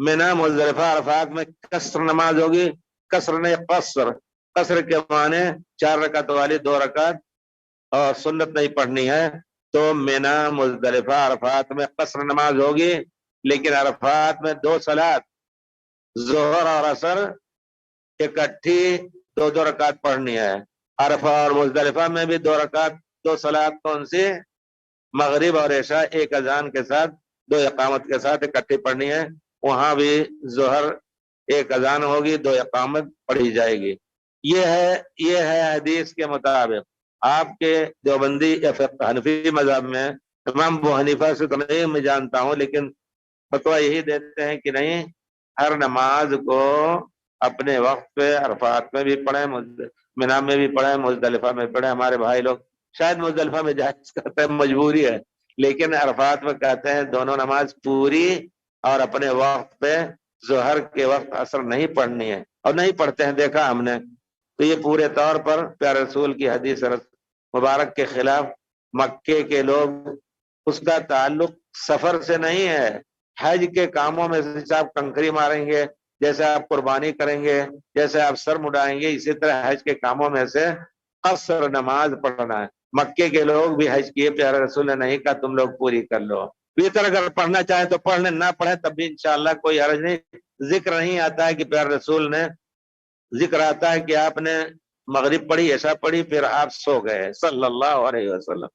मिना Muzdalifah Arfat में कसर नमाज होगी। कसर ने कसर, कसर के माने 4 रकात वाली 2 रकात और सुन्नत नहीं पढ़नी है। तो मिना मुजदलिफा अरफात में कसर नमाज होगी, लेकिन अरफात में 2 सलात जोहर और असर इकट्ठी 2-2 रकात पढ़नी है। अरफा और मुजदलिफा में भी 2 रकात 2 सलात कौन सी, मगरिब और इशा एक अजान के साथ 2 इकामत के साथ इकट्ठी पढ़नी है। वहां भी जोहर एक अजान होगी, 2 इकामत पढ़ी जाएगी। ये है हदीस के मुताबिक। आपके देवबंदी या फिर हनफी मजहब में इमाम अबू हनीफा से तो नहीं मैं जानता हूँ, लेकिन फतवा यही देते हैं कि नहीं, हर नमाज को अपने वक्त पे अरफात में भी पढ़े, मिना में भी पढ़े, मुजदलिफा में पढ़े। हमारे भाई लोग शायद मुजदलिफा में जायज करते हैं, मजबूरी है, लेकिन अरफात में कहते हैं दोनों नमाज पूरी और अपने वक्त पे। जोहर के वक्त असर नहीं पढ़नी है और नहीं पढ़ते हैं, देखा हमने। तो ये पूरे तौर पर प्यारे रसूल की हदीस मुबारक के खिलाफ। मक्के के लोग, उसका ताल्लुक सफर से नहीं है। हज के कामों में जैसे आप कंकरी मारेंगे, जैसे आप कुर्बानी करेंगे, जैसे आप सर मुड़ाएंगे, इसी तरह हज के कामों में से कसर नमाज पढ़ना है। मक्के के लोग भी हज किए, प्यारे रसूल ने नहीं कहा तुम लोग पूरी कर लो। भीतर अगर पढ़ना चाहे तो पढ़ लें, ना पढ़े तब भी इंशाअल्लाह कोई हर्ज नहीं। जिक्र नहीं आता है कि प्यारे रसूल ने, जिक्र आता है कि आपने मगरिब पढ़ी, ऐसा पढ़ी, फिर आप सो गए सल्लल्लाहु अलैहि वसल्लम।